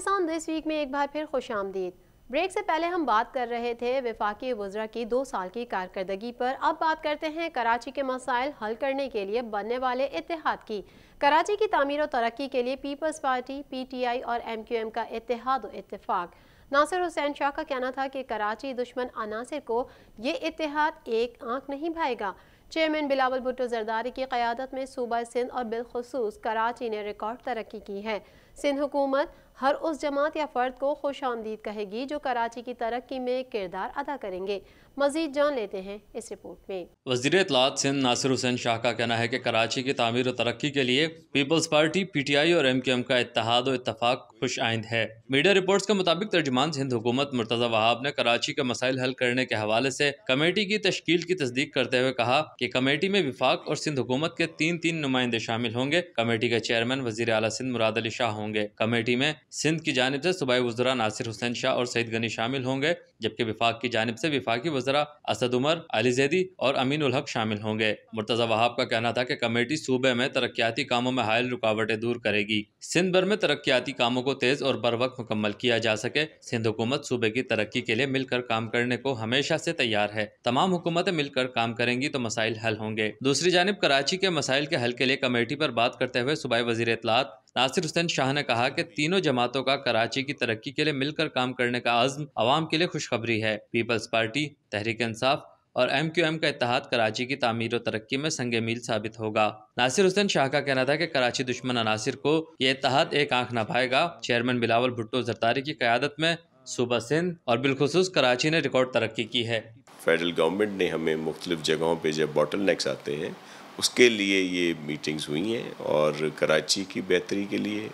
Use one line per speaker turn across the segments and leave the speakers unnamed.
Pakistan this week में एक बार फिर खुशामदीद। ब्रेक से पहले हम बात कर रहे थे वफाकी वज़रा की 2 साल की कारकर्दगी पर। अब बात करते हैं कराची के मसाइल हल करने के लिए बनने वाले इत्तेहाद की। कराची की तामीर और तरक्की के लिए पीपल्स पार्टी, PTI और MQM का इत्तेहाद और इत्तेफाक। नासिर हुसैन शाह का कहना था कि कराची दुश्मन अनासिर को ये इत्तेहाद एक आंख नहीं भाएगा। चेयरमैन बिलावल भुट्टो जरदारी की क़यादत में सूबा सिंध और बिलखुसूस कराची ने रिकॉर्ड तरक्की की है। सिंध हुकूमत हर उस जमात या फ़र्द को खुशामदीद कहेगी जो कराची की तरक्की में किरदार अदा करेंगे। मज़ीद जान लेते हैं इस रिपोर्ट में।
वज़ीर इत्तलात सिंध नासिर हुसैन शाह का कहना है कि कराची की तामीर और तरक्की के लिए पीपल्स पार्टी, PTI और MQM का इत्तेहाद और इत्तफाक खुश आइंद है। मीडिया रिपोर्ट्स के मुताबिक तर्जुमान सिंध हुकूमत मुर्तज़ा वहाब ने कराची के मसाइल हल करने के हवाले से कमेटी की तश्कील की तस्दीक करते हुए कहा कि कमेटी में विफाक और सिंध हुकूमत के 3 नुमाइंदे शामिल होंगे। कमेटी के चेयरमैन वज़ीर आला सिंध मुराद अली शाह होंगे। कमेटी में सिंध की जानिब से सूबाई वज़रा नासिर हुसैन शाह और सईद गनी शामिल होंगे, जबकि विफाक की जानिब से विफाकी वज़रा असद उमर, अली ज़ैदी और अमीन उल हक शामिल होंगे। मुर्तज़ा वहाब का कहना था कि कमेटी सूबे में तरक्याती कामों में हायल रुकावटें दूर करेगी। सिंध भर में तरक्याती कामों को तेज और बर वक्त मुकम्मल किया जा सके। सिंध हुकूमत सूबे की तरक्की के लिए मिलकर काम करने को हमेशा से तैयार है। तमाम हुकूमतें मिलकर काम करेंगी तो मसाइल हल होंगे। दूसरी जानिब कराची के मसाइल के हल के लिए कमेटी पर बात करते हुए सूबाई वज़ीर इत्तलात नासिर हुसैन शाह ने कहा कि तीनों जमातों का कराची की तरक्की के लिए मिलकर काम करने का अज़्म अवाम के लिए खुशखबरी है। पीपल्स पार्टी, तहरीक इंसाफ और MQM का इत्तेहाद कराची की तामीर और तरक्की में संगे मील साबित होगा। नासिर हुसैन शाह का कहना था कि कराची दुश्मन अनासिर को ये इत्तेहाद एक आंख न भाएगा। चेयरमैन बिलावल भुट्टो जरदारी की क़यादत में सूबा सिंध और बिलखुसूस कराची ने रिकॉर्ड तरक्की की है।
फेडरल गवर्नमेंट ने हमें मुख्तलिफ जगहों पे जब बॉटल नेक्स आते हैं उसके लिए ये मीटिंग्स हुई हैं और कराची की बेहतरी के लिए,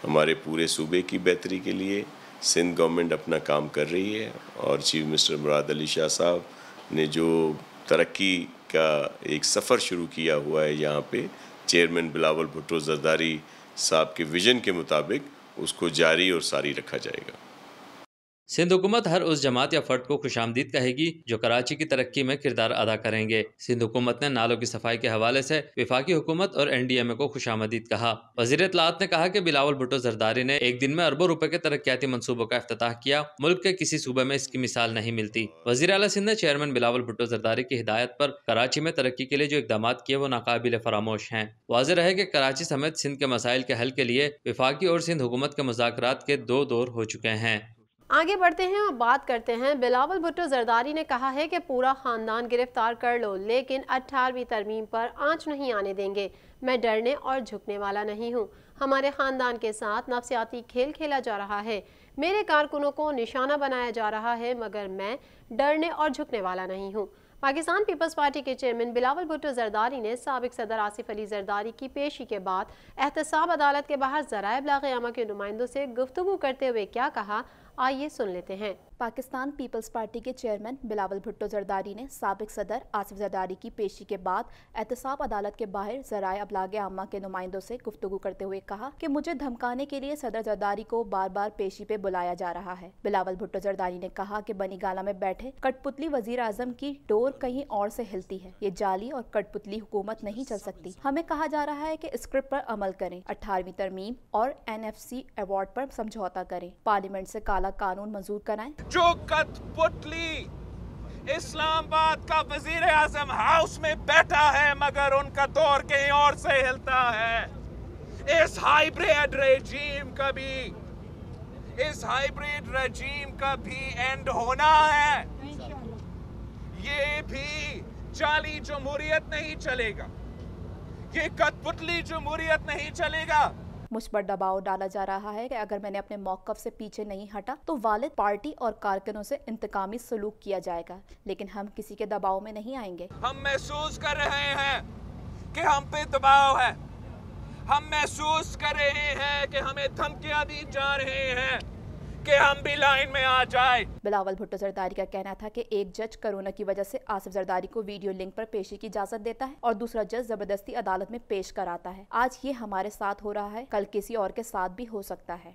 हमारे पूरे सूबे की बेहतरी के लिए सिंध गवर्नमेंट अपना काम कर रही है। और चीफ मिनिस्टर मुराद अली शाह साहब ने जो तरक्की का एक सफ़र शुरू किया हुआ है यहाँ पे, चेयरमैन बिलावल भुट्टो जरदारी साहब के विजन के मुताबिक उसको जारी और सारी रखा जाएगा।
सिंध हुकूमत हर उस जमात या फ़र्द को खुशामदीद कहेगी जो कराची की तरक्की में किरदार अदा करेंगे। सिंध हुकूमत ने नालों की सफाई के हवाले से विफाकी हुकूमत और NDMA को खुशामदीद कहा। वज़ीर इत्तलात ने कहा कि बिलावल भुट्टो जरदारी ने एक दिन में अरबों रुपए के तरक्याती मनसूबों का इफ्तिताह किया। मुल्क के किसी सूबे में इसकी मिसाल नहीं मिलती। वज़ीर आला सिंध ने चेयरमैन बिलावल भुट्टो जरदारी की हिदायत पर कराची में तरक्की के लिए जो इक़दाम किए वो नाकाबिल फरामोश हैं। वाज़ेह रहे कि कराची समेत सिंध के मसाइल के हल के लिए विफाकी और सिंध हुकूमत के मुज़ाकरात के 2 दौर हो चुके हैं।
आगे बढ़ते हैं और बात करते हैं। बिलावल भुट्टो जरदारी ने कहा है कि पूरा खानदान गिरफ्तार कर लो लेकिन 18वीं तरमीम पर आंच नहीं आने देंगे। मैं डरने और झुकने वाला नहीं हूँ। हमारे खानदान के साथ नफसियाती खेल खेला जा रहा है। मेरे कारकुनों को निशाना बनाया जा रहा है, मगर मैं डरने और झुकने वाला नहीं हूँ। पाकिस्तान पीपल्स पार्टी के चेयरमैन बिलावल भुट्टो जरदारी ने साबिक सदर आसिफ अली जरदारी की पेशी के बाद एहतसाब अदालत के बाहर ज़राए इब्लाग़ अमा के नुमाइंदों से गुफ्तगू करते हुए क्या कहा, आइए सुन लेते हैं।
पाकिस्तान पीपल्स पार्टी के चेयरमैन बिलावल भुट्टो जरदारी ने साबिक सदर आसिफ जरदारी की पेशी के बाद एहतसाब अदालत के बाहर ज़राए इब्लाग़ अमा के नुमाइंदों से गुफ्तगू करते हुए कहा कि मुझे धमकाने के लिए सदर जरदारी को बार बार पेशी पे बुलाया जा रहा है। बिलावल भुट्टो जरदारी ने कहा कि बनी गाला में बैठे कठपुतली वजीर आजम की डोर कहीं और से हिलती है। ये जाली और कठपुतली हुकूमत नहीं चल सकती। हमें कहा जा रहा है कि स्क्रिप्ट पर अमल करें, 18वीं तरमीम और NFC अवार्ड पर समझौता करें, पार्लियामेंट से काला कानून मंजूर कराएं।
जो कठपुतली इस्लामाबाद का वजीर आजम हाउस में बैठा है मगर उनका दौर कहीं और से हिलता है। इस हाइब्रिड रेजीम का भी एंड होना है। ये भी जाली जमहूरियत नहीं चलेगा, ये कठपुतली जमहूरियत नहीं चलेगा।
मुझ पर दबाव डाला जा रहा है कि अगर मैंने अपने मौक़िफ़ से पीछे नहीं हटा तो वालिद, पार्टी और कारकुनों से इंतकामी सलूक किया जाएगा, लेकिन हम किसी के दबाव में नहीं आएंगे।
हम महसूस कर रहे हैं कि हम पे दबाव है। हम महसूस कर रहे हैं कि हमें धमकियां दी जा रही हैं कि हम भी लाइन में आ जाए।
बिलावल भुट्टो जरदारी का कहना था कि एक जज कोरोना की वजह से आसिफ जरदारी को वीडियो लिंक पर पेशी की इजाजत देता है और दूसरा जज जबरदस्ती अदालत में पेश कराता है। आज ये हमारे साथ हो रहा है, कल किसी और के साथ भी हो सकता है।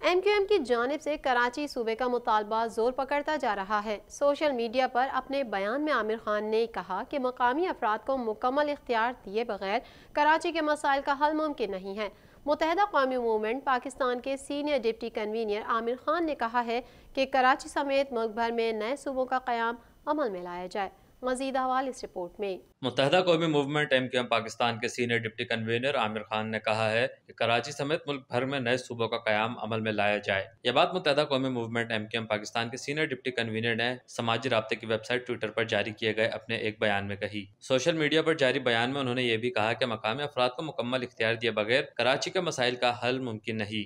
MQM की जानिब से कराची सूबे का मुतालबा जोर पकड़ता जा रहा है। सोशल मीडिया पर अपने बयान में आमिर खान ने कहा कि मकामी अफराद को मुकम्मल इख्तियार दिए बगैर कराची के मसाइल का हल मुमकिन नहीं है। मुत्तहदा कौमी मूवमेंट पाकिस्तान के senior deputy convener Aamir Khan ने कहा है कि कराची समेत मुल्क भर में नए सूबों का क़याम अमल में लाया जाए। मज़ीद हवाले इस रिपोर्ट में।
मुत्तहदा कौमी मूवमेंट MQM पाकिस्तान के senior deputy convener Aamir Khan ने कहा है कि कराची समेत मुल्क भर में नए सूबों का क़याम अमल में लाया जाए। यह बात मुत्तहदा कौमी मूवमेंट MQM पाकिस्तान के सीनियर डिप्टी कन्वीनर ने समाजी राब्ते की वेबसाइट ट्विटर पर जारी किए गए अपने एक बयान में कही। सोशल मीडिया पर जारी बयान में उन्होंने ये भी कहा कि मकामी अफराद को मुकम्मल इख्तियार दिए बगैर कराची के मसाइल का हल मुमकिन नहीं।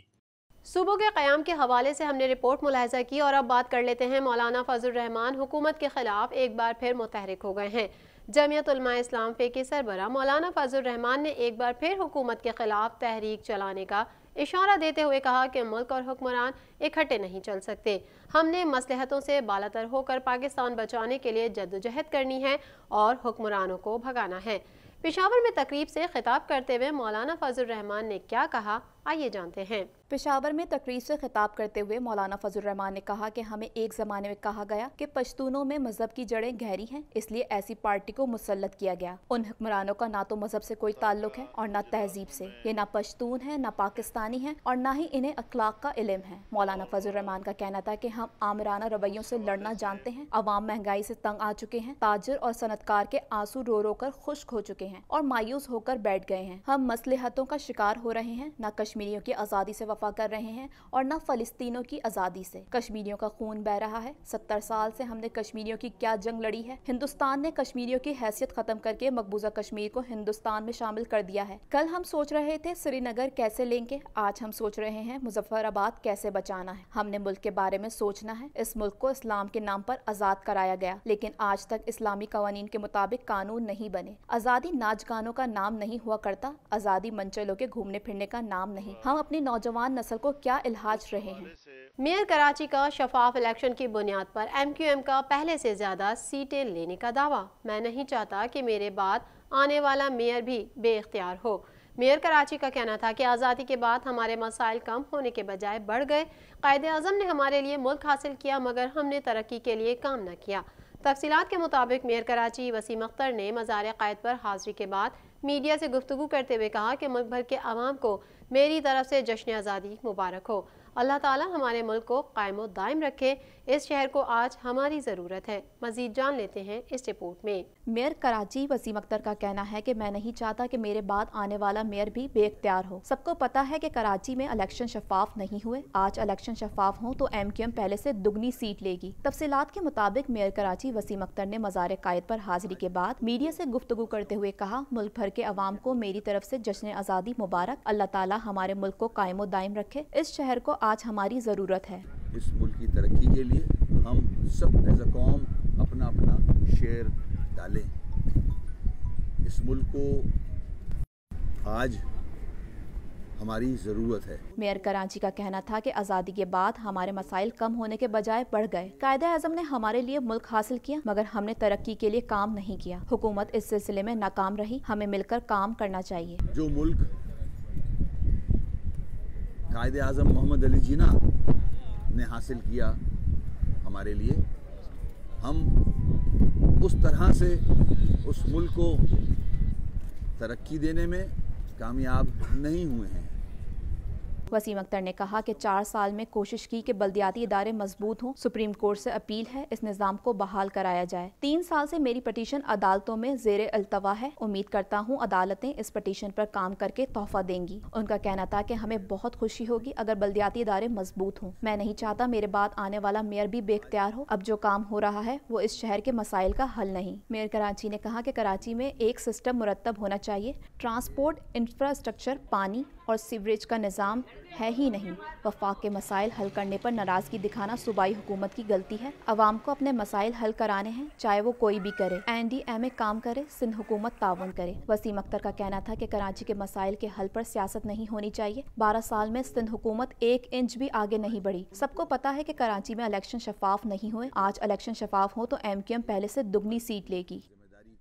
सूबों के क़याम के हवाले से हमने रिपोर्ट मुलाहिज़ा की और अब बात कर लेते हैं। मौलाना फजल रहमान हुकूमत के खिलाफ एक बार फिर मुतहरिक हो गए हैं। जमीयत उलमा इस्लाम फ़े के सरबराह मौलाना फजल रहमान ने एक बार फिर हुकूमत के खिलाफ तहरीक चलाने का इशारा देते हुए कहा कि मुल्क और हुक्मरान इकट्ठे नहीं चल सकते। हमने मसलहतों से बालातर होकर पाकिस्तान बचाने के लिए जद्दोजहद करनी है और हुक्मरानों को भगाना है। पेशावर में तकरीब से खिताब करते हुए मौलाना फजल रहमान ने क्या कहा, आइए जानते हैं।
पेशावर में तकरीर से खिताब करते हुए मौलाना फजल रहमान ने कहा कि हमें एक ज़माने में कहा गया कि पश्तूनों में मजहब की जड़ें गहरी हैं, इसलिए ऐसी पार्टी को मुसल्लत किया गया। उन हुक्मरानों का ना तो मजहब से कोई ताल्लुक है और ना तहजीब से। ये ना पश्तून है, ना पाकिस्तानी है और ना ही इन्हें अखलाक का इल्म है। मौलाना फजल रहमान का कहना था कि हम आमराना रवैयों से लड़ना जानते हैं। अवाम महंगाई से तंग आ चुके हैं। ताजिर और सनतकार के आंसू रो रो कर खुश्क हो चुके हैं और मायूस होकर बैठ गए हैं। हम मसलहतों का शिकार हो रहे हैं, न कश्मीरियों की आज़ादी से वफा कर रहे हैं और न फ़लस्तीनों की आज़ादी से। कश्मीरियों का खून बह रहा है। 70 साल से हमने कश्मीरियों की क्या जंग लड़ी है। हिंदुस्तान ने कश्मीरियों की हैसियत खत्म करके मकबूजा कश्मीर को हिंदुस्तान में शामिल कर दिया है। कल हम सोच रहे थे श्रीनगर कैसे लेंगे, आज हम सोच रहे हैं मुजफ्फराबाद कैसे बचाना है। हमने मुल्क के बारे में सोचना है। इस मुल्क को इस्लाम के नाम पर आज़ाद कराया गया, लेकिन आज तक इस्लामी कवानीन के मुताबिक कानून नहीं बने। आज़ादी नाच गानों का नाम नहीं हुआ करता। आज़ादी मंचलों के घूमने फिरने का नाम नहीं। हम अपनी नौजवान नस्ल को क्या इल्हाज रहे हैं।
मेयर कराची का शफाफ इलेक्शन की बुनियाद पर MQM का पहले से ज्यादा सीटें लेने का दावा। मैं नहीं चाहता कि मेरे बाद आने वाला मेयर भी बेइख्तियार हो। मेयर कराची का कहना था कि आज़ादी के बाद हमारे मसाइल कम होने के बजाय बढ़ गए। कायदे आज़म ने हमारे लिए मुल्क हासिल किया, मगर हमने तरक्की के लिए काम न किया। तफसीलात के मुताबिक मेयर कराची वसीम अख्तर ने मज़ार क़ायद पर हाज़री के बाद मीडिया से गुफ्तगू करते हुए कहा कि मुल्क भर के अवाम को मेरी तरफ से जश्न आज़ादी मुबारक हो। अल्लाह ताला हमारे मुल्क को कायम दायम रखे। इस शहर को आज हमारी ज़रूरत है। मज़ीद जान लेते हैं इस रिपोर्ट में।
मेयर कराची वसीम अख्तर का कहना है कि मैं नहीं चाहता कि मेरे बाद आने वाला मेयर भी बेइख्तियार हो। सबको पता है कि कराची में इलेक्शन शफाफ नहीं हुए। आज इलेक्शन शफाफ हो तो MQM पहले से दुगनी सीट लेगी। तफसीलात के मुताबिक मेयर कराची वसीम अख्तर ने मज़ार क़ायद पर हाजिरी के बाद मीडिया से गुफ्तगू करते हुए कहा, मुल्क भर के अवाम को मेरी तरफ से जश्न आज़ादी मुबारक। अल्लाह ताला हमारे मुल्क को कायम दायम रखे। इस शहर को आज हमारी ज़रूरत है।
इस मुल्क की तरक्की के लिए हम सब एज अ कौम अपना अपना शेयर डालें। इस मुल्क को आज हमारी ज़रूरत है।
मेयर कराची का कहना था कि आज़ादी के बाद हमारे मसाइल कम होने के बजाय बढ़ गए। कायदे आज़म ने हमारे लिए मुल्क हासिल किया, मगर हमने तरक्की के लिए काम नहीं किया। हुकूमत इस सिलसिले में नाकाम रही। हमें मिलकर काम करना चाहिए।
जो मुल्क कायदे आज़म मोहम्मद अली जिन्ना ने हासिल किया हमारे लिए, हम उस तरह से उस मुल्क को तरक्की देने में कामयाब नहीं हुए हैं।
वसीम अख्तर ने कहा कि 4 साल में कोशिश की कि बल्दियाती इदारे मजबूत हों। सुप्रीम कोर्ट से अपील है इस निज़ाम को बहाल कराया जाए। 3 साल से मेरी पटिशन अदालतों में ज़ेरे अल्तवा है। उम्मीद करता हूँ अदालतें इस पटिशन पर काम करके तोहफा देंगी। उनका कहना था कि हमें बहुत खुशी होगी अगर बल्दियाती इदारे मजबूत हों। मैं नहीं चाहता मेरे बाद आने वाला मेयर भी बेइख्तियार हो। अब जो काम हो रहा है वो इस शहर के मसाइल का हल नहीं। मेयर कराची ने कहा कि कराची में एक सिस्टम मुरतब होना चाहिए। ट्रांसपोर्ट, इंफ्रास्ट्रक्चर, पानी और सीवरेज का निज़ाम है ही नहीं। वफाक के मसाइल हल करने पर नाराज़गी दिखाना सूबाई हुकूमत की गलती है। अवाम को अपने मसाइल हल कराने हैं, चाहे वो कोई भी करे। NDMA काम करे, सिंध हुकूमत ताउन करे। वसीम अख्तर का कहना था कि कराची के मसाइल के हल पर सियासत नहीं होनी चाहिए। 12 साल में सिंध हुकूमत 1 इंच भी आगे नहीं बढ़ी। सबको पता है कि कराची में इलेक्शन शफाफ नहीं हुए। आज इलेक्शन शफाफ हो तो MQM पहले से दुगनी सीट लेगी।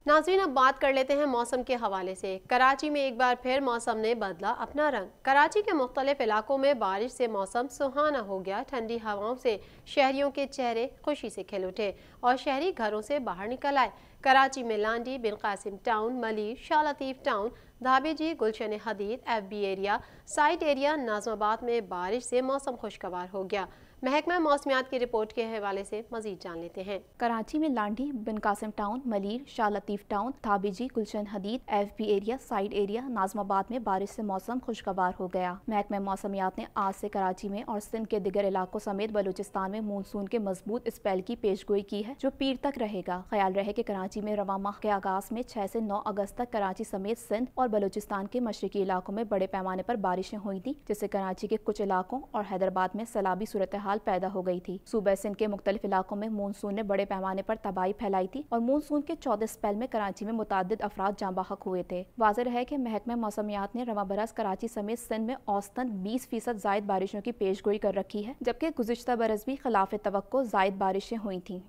नाज़रीन, अब बात कर लेते हैं मौसम के हवाले से। कराची में एक बार फिर मौसम ने बदला अपना रंग। कराची के मुख्तलिफ इलाकों में बारिश से मौसम सुहाना हो गया। ठंडी हवाओं से शहरियों के चेहरे खुशी से खिल उठे और शहरी घरों से बाहर निकल आए। कराची में लांडी, बिन कासिम टाउन, मलिर, शाह लतीफ़ टाउन, धाबेजी, गुलशन हदीद, FB एरिया, साइट एरिया, नाज़माबाद में बारिश से मौसम खुशगवार हो गया। महकमा मौसमियात की रिपोर्ट के हवाले से मजीद जान लेते हैं।
कराची में लांडी, बिन कासिम टाउन, मलिर, शाह लतीफ़ टाउन, धाबेजी, गुलशन हदीद, FB एरिया, साइड एरिया, नाज़माबाद में बारिश से मौसम खुशगवार हो गया। महकमा मौसमियात ने आज से कराची में और सिंध के दिगर इलाकों समेत बलूचिस्तान में मानसून के मजबूत स्पेल की पेशगोई की है, जो पीर तक रहेगा। ख्याल रहे कि कराची में रवां माह के आगाज में 6 से 9 अगस्त तक कराची समेत सिंध और बलूचिस्तान के मशरकी इलाकों में बड़े पैमाने पर बारिशें हुई थी, जिससे कराची के कुछ इलाकों और हैदराबाद में सैलाबी सूरत हाल पैदा हो गई थी। सूबे सिंध के मुख्तलिफ इलाकों में मानसून ने बड़े पैमाने पर तबाही फैलाई थी और मानसून के 14 स्पेल में कराची में मुतादिद अफराद जाँ बहक हुए थे। वाज़ेह है कि महकमा मौसमियात ने रवां बरस कराची समेत सिंध में औसतन 20% जायद बारिशों की पेशगोई कर रखी है, जबकि गुज़िश्ता बरस भी खिलाफ तवक्को जायद बारिशें हुई थी।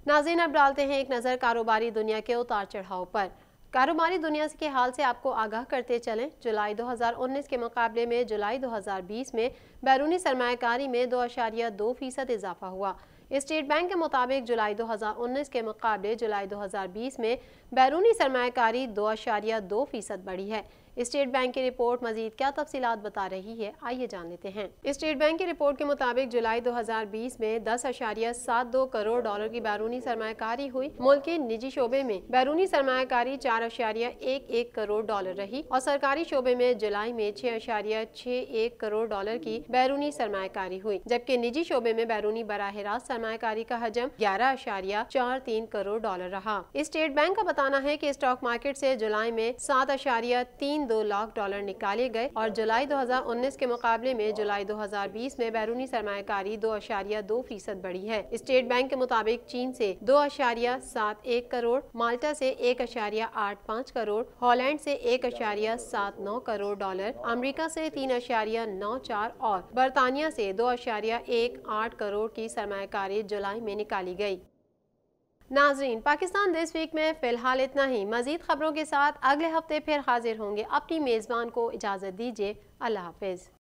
नाज़रीन, अब डालते हैं एक नज़र कारोबारी दुनिया के उतार चढ़ाव पर। कारोबारी दुनिया के हाल से आपको आगाह करते चलें। जुलाई 2019 के मुकाबले में जुलाई 2020 में बैरूनी सरमायाकारी में 2.2% इजाफा हुआ। स्टेट बैंक के मुताबिक जुलाई 2019 के मुकाबले जुलाई 2020 में बैरूनी सरमायाकारी 2.2% बढ़ी है। स्टेट बैंक की रिपोर्ट मजीद क्या तफसीलात बता रही है, आइए जान लेते हैं। स्टेट बैंक की रिपोर्ट के मुताबिक जुलाई 2020 में 10.72 करोड़ डॉलर की बैरूनी सरमायाकारी हुई। मुल्क के निजी शोबे में बैरूनी सरमायाकारी 4.11 करोड़ डॉलर रही और सरकारी शोबे में जुलाई में 6.61 करोड़ डॉलर की बैरूनी सरमायाकारी हुई, जबकि निजी शोबे में बैरूनी बराह रास्त सरमायाकारी का हजम 11.43 करोड़ डॉलर रहा। स्टेट बैंक का बताना है कि स्टॉक मार्केट से जुलाई में 7.32 लाख डॉलर निकाले गए और जुलाई 2019 के मुकाबले में जुलाई 2020 में बैरूनी सरमायाकारी 2.2% बढ़ी है। स्टेट बैंक के मुताबिक चीन से 2.71 करोड़, माल्टा से 1.85 करोड़, हॉलैंड से 1.79 करोड़ डॉलर, अमेरिका से 3.94 और बरतानिया से 2.18 करोड़ की सरमायाकारी जुलाई में निकाली गई। नाजरीन, पाकिस्तान दिस वीक में फिलहाल इतना ही। मजीद खबरों के साथ अगले हफ्ते फिर हाजिर होंगे। अपनी मेज़बान को इजाज़त दीजिए। अल्लाह हाफिज़।